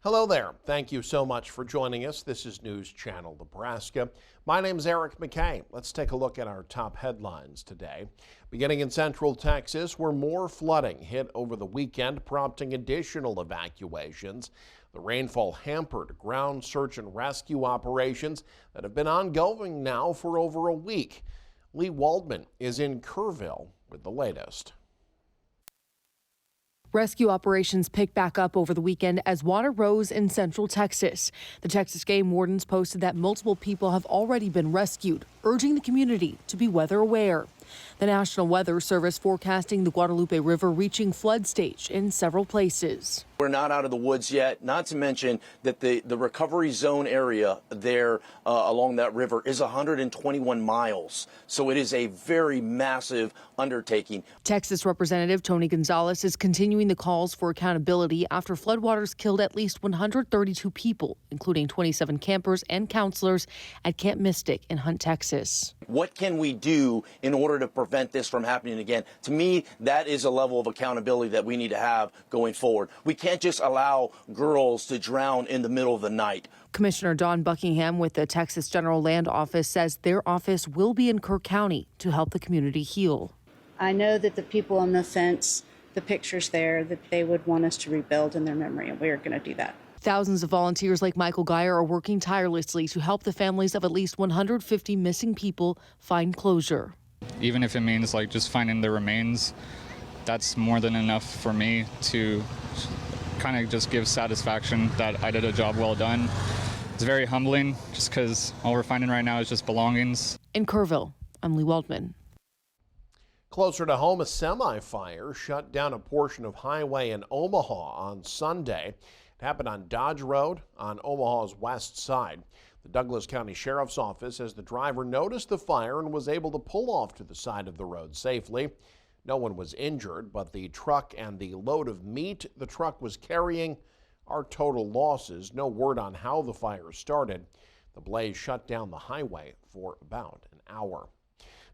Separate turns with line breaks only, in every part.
Hello there. Thank you so much for joining us. This is News Channel Nebraska. My name is Eric McKay. Let's take a look at our top headlines today. Beginning in central Texas, where more flooding hit over the weekend, prompting additional evacuations. The rainfall hampered ground search and rescue operations that have been ongoing now for over a week. Lee Waldman is in Kerrville with the latest.
Rescue operations picked back up over the weekend as water rose in central Texas. The Texas Game Wardens posted that multiple people have already been rescued, urging the community to be weather aware. The National Weather Service forecasting the Guadalupe River reaching flood stage in several places.
We're not out of the woods yet, not to mention that the recovery zone area there along that river is 121 miles. So it is a very massive undertaking.
Texas Representative Tony Gonzalez is continuing the calls for accountability after floodwaters killed at least 132 people, including 27 campers and counselors at Camp Mystic in Hunt, Texas.
What can we do in order to prevent this from happening again? To me, that is a level of accountability that we need to have going forward. We can't just allow girls to drown in the middle of the night.
Commissioner Don Buckingham with the Texas General Land Office says their office will be in Kirk County to help the community heal.
I know that the people on the fence, the pictures there, that they would want us to rebuild in their memory, and we are going to do that.
Thousands of volunteers like Michael Geyer are working tirelessly to help the families of at least 150 missing people find closure.
Even if it means just finding the remains, that's more than enough for me to kind of just give satisfaction that I did a job well done. It's very humbling just because all we're finding right now is just belongings.
In Kerrville, I'm Lee Waldman.
Closer to home, a semi-fire shut down a portion of highway in Omaha on Sunday. It happened on Dodge Road on Omaha's west side. The Douglas County Sheriff's Office says the driver noticed the fire and was able to pull off to the side of the road safely. No one was injured, but the truck and the load of meat the truck was carrying are total losses. No word on how the fire started. The blaze shut down the highway for about an hour.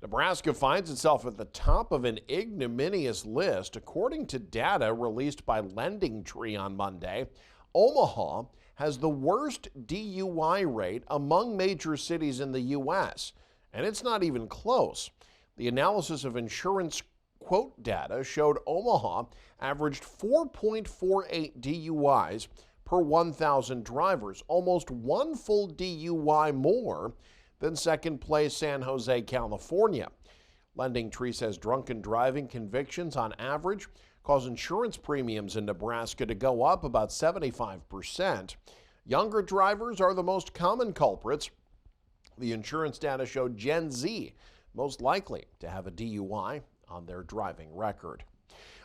Nebraska finds itself at the top of an ignominious list. According to data released by LendingTree on Monday, Omaha has the worst DUI rate among major cities in the U.S., and it's not even close. The analysis of insurance quote data showed Omaha averaged 4.48 DUIs per 1,000 drivers, almost one full DUI more than second place San Jose, California. LendingTree says drunken driving convictions on average cause insurance premiums in Nebraska to go up about 75%. Younger drivers are the most common culprits. The insurance data showed Gen Z most likely to have a DUI on their driving record.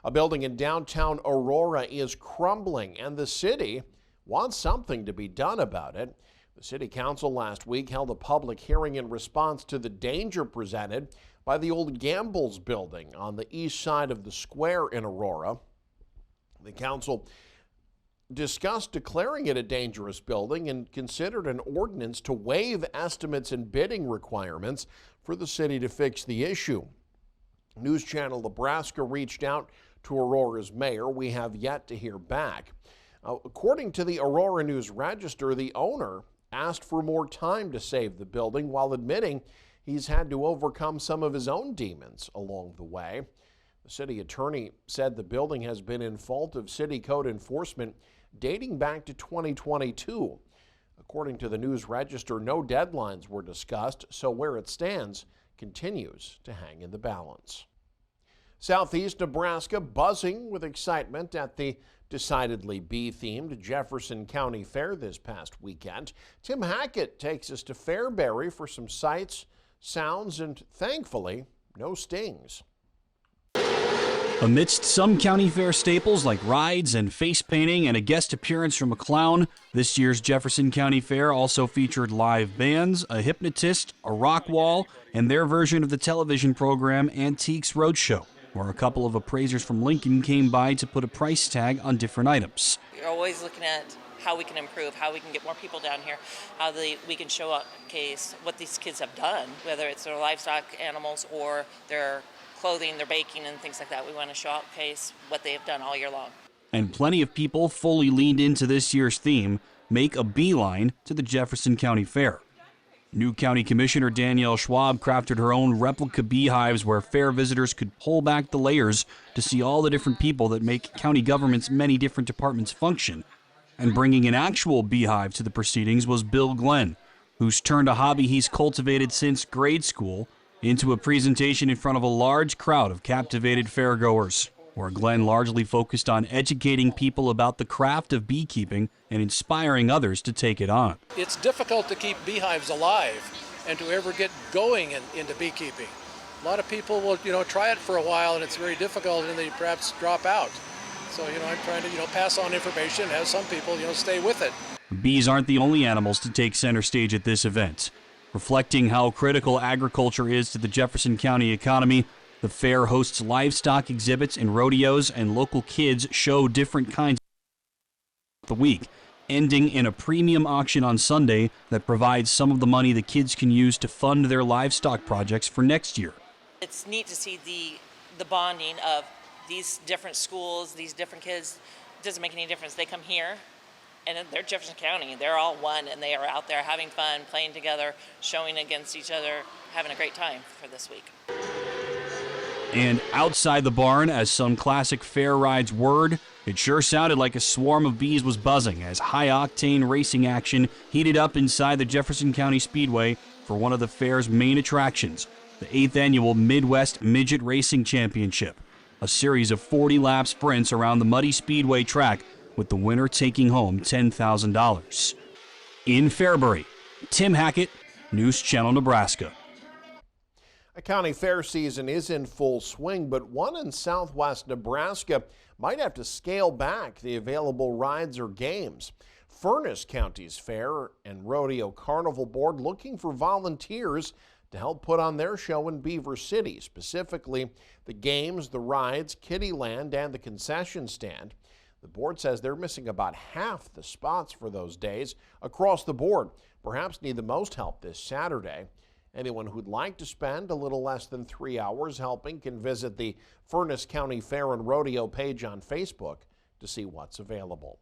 A building in downtown Aurora is crumbling, and the city wants something to be done about it. The city council last week held a public hearing in response to the danger presented by the old Gambles building on the east side of the square in Aurora. The council discussed declaring it a dangerous building and considered an ordinance to waive estimates and bidding requirements for the city to fix the issue. News Channel Nebraska reached out to Aurora's mayor. We have yet to hear back. According to the Aurora News Register, the owner asked for more time to save the building while admitting he's had to overcome some of his own demons along the way. The city attorney said the building has been in fault of city code enforcement dating back to 2022. According to the News Register, no deadlines were discussed, so where it stands continues to hang in the balance. Southeast Nebraska buzzing with excitement at the decidedly bee-themed Jefferson County Fair this past weekend. Tim Hackett takes us to Fairbury for some sights, sounds, and thankfully, no stings.
Amidst some county fair staples like rides and face painting and a guest appearance from a clown, this year's Jefferson County Fair also featured live bands, a hypnotist, a rock wall, and their version of the television program Antiques Roadshow, where a couple of appraisers from Lincoln came by to put a price tag on different items.
You're always looking at how we can improve, how we can get more people down here, we can showcase what these kids have done, whether it's their livestock animals or their clothing, their baking, and things like that. We want to showcase what they have done all year long.
and plenty of people fully leaned into this year's theme, make a beeline to the Jefferson County Fair. New County Commissioner Danielle Schwab crafted her own replica beehives where fair visitors could pull back the layers to see all the different people that make county government's many different departments function. And bringing an actual beehive to the proceedings was Bill Glenn, who's turned a hobby he's cultivated since grade school into a presentation in front of a large crowd of captivated fairgoers, where Glenn largely focused on educating people about the craft of beekeeping and inspiring others to take it on.
It's difficult to keep beehives alive and to ever get going into beekeeping. A lot of people will, try it for a while and it's very difficult and they perhaps drop out. So, I'm trying to, pass on information, have some people, stay with it.
Bees aren't the only animals to take center stage at this event. Reflecting how critical agriculture is to the Jefferson County economy, the fair hosts livestock exhibits and rodeos, and local kids show different kinds of the week, ending in a premium auction on Sunday that provides some of the money the kids can use to fund their livestock projects for next year.
It's neat to see the bonding of these different schools, these different kids. It doesn't make any difference. They come here, and they're Jefferson County. They're all one, and they are out there having fun, playing together, showing against each other, having a great time for this week.
And outside the barn, as some classic fair rides whirred, it sure sounded like a swarm of bees was buzzing as high-octane racing action heated up inside the Jefferson County Speedway for one of the fair's main attractions, the 8th annual Midwest Midget Racing Championship, a series of 40-lap sprints around the muddy speedway track, with the winner taking home $10,000. In Fairbury, Tim Hackett, News Channel, Nebraska.
A county fair season is in full swing, but one in southwest Nebraska might have to scale back the available rides or games. Furnace County's Fair and Rodeo Carnival Board looking for volunteers to help put on their show in Beaver City, specifically the games, the rides, Kittyland, and the concession stand. The board says they're missing about half the spots for those days across the board. Perhaps need the most help this Saturday. Anyone who'd like to spend a little less than 3 hours helping can visit the Furnace County Fair and Rodeo page on Facebook to see what's available.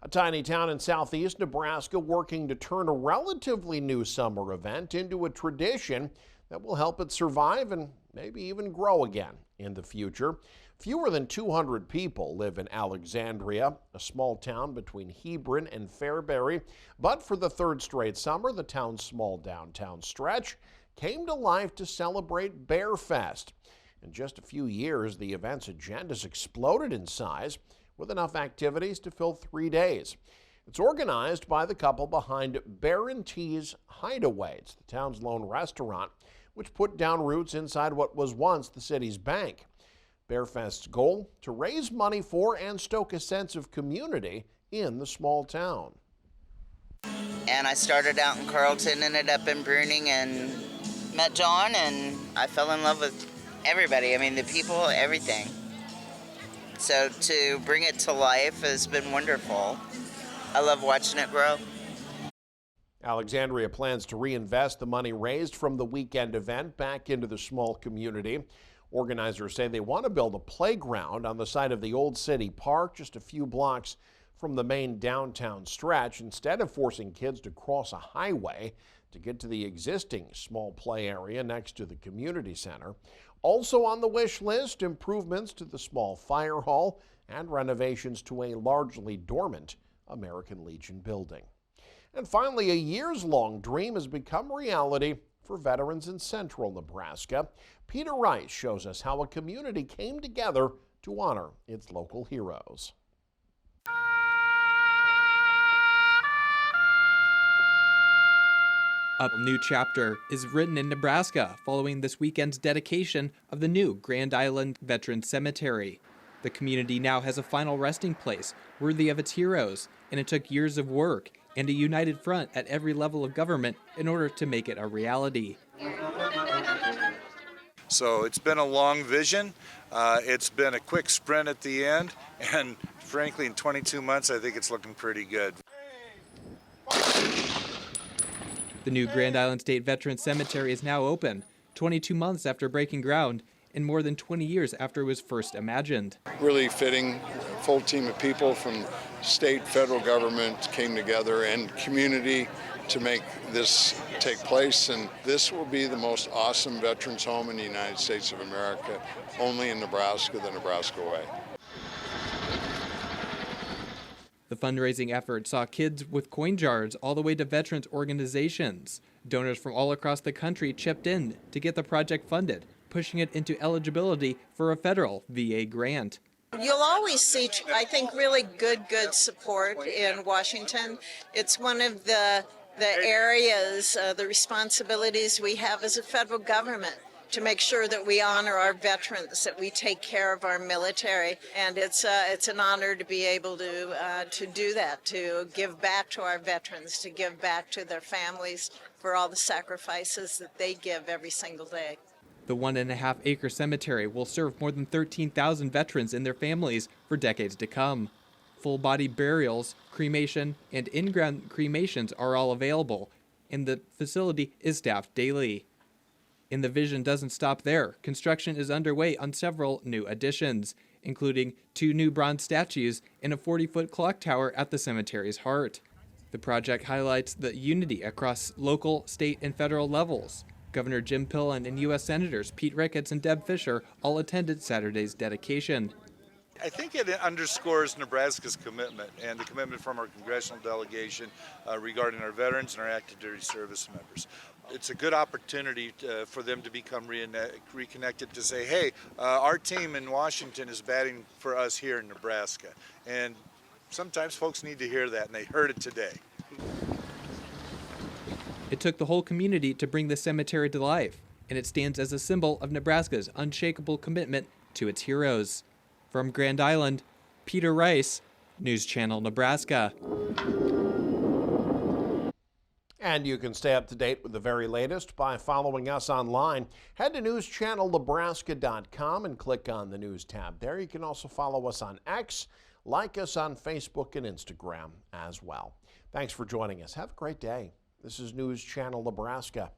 A tiny town in southeast Nebraska working to turn a relatively new summer event into a tradition that will help it survive and maybe even grow again in the future. Fewer than 200 people live in Alexandria, a small town between Hebron and Fairbury. But for the third straight summer, the town's small downtown stretch came to life to celebrate Bear Fest. In just a few years, the event's agenda's exploded in size, with enough activities to fill 3 days. It's organized by the couple behind Bear and Tea's Hideaway. It's the town's lone restaurant, which put down roots inside what was once the city's bank. Bearfest's goal, to raise money for and stoke a sense of community in the small town.
And I started out in Carlton, ended up in Bruning, and met John, and I fell in love with everybody. I mean, the people, everything. So to bring it to life has been wonderful. I love watching it grow.
Alexandria plans to reinvest the money raised from the weekend event back into the small community. Organizers say they want to build a playground on the site of the Old City Park, just a few blocks from the main downtown stretch, instead of forcing kids to cross a highway to get to the existing small play area next to the community center. Also on the wish list, improvements to the small fire hall and renovations to a largely dormant American Legion building. And finally, a years-long dream has become reality for veterans in central Nebraska. Peter Rice shows us how a community came together to honor its local heroes.
A new chapter is written in Nebraska following this weekend's dedication of the new Grand Island Veterans Cemetery. The community now has a final resting place worthy of its heroes, and it took years of work and a united front at every level of government in order to make it a reality.
So it's been a long vision. It's been a quick sprint at the end, and frankly, in 22 months, I think it's looking pretty good.
The new Grand Island State Veterans Cemetery is now open, 22 months after breaking ground, in more than 20 years after it was first imagined.
Really fitting, full team of people from state, federal government came together and community to make this take place, and this will be the most awesome veterans home in the United States of America, only in Nebraska, the Nebraska way.
The fundraising effort saw kids with coin jars all the way to veterans organizations. Donors from all across the country chipped in to get the project funded, pushing it into eligibility for a federal VA grant.
You'll always see, I think, really good support in Washington. It's one of the areas, the responsibilities we have as a federal government to make sure that we honor our veterans, that we take care of our military, and it's an honor to be able to do that, to give back to our veterans, to give back to their families for all the sacrifices that they give every single day.
The 1.5-acre cemetery will serve more than 13,000 veterans and their families for decades to come. Full-body burials, cremation, and in-ground cremations are all available, and the facility is staffed daily. And the vision doesn't stop there. Construction is underway on several new additions, including 2 new bronze statues and a 40-foot clock tower at the cemetery's heart. The project highlights the unity across local, state, and federal levels. Governor Jim Pillen and U.S. Senators Pete Ricketts and Deb Fischer all attended Saturday's dedication.
I think it underscores Nebraska's commitment and the commitment from our congressional delegation regarding our veterans and our active duty service members. It's a good opportunity for them to become reconnected, to say, hey, our team in Washington is batting for us here in Nebraska. And sometimes folks need to hear that, and they heard it today.
It took the whole community to bring the cemetery to life, and it stands as a symbol of Nebraska's unshakable commitment to its heroes. From Grand Island, Peter Rice, News Channel Nebraska.
And you can stay up to date with the very latest by following us online. Head to newschannelnebraska.com and click on the News tab there. You can also follow us on X, like us on Facebook and Instagram as well. Thanks for joining us. Have a great day. This is News Channel Nebraska.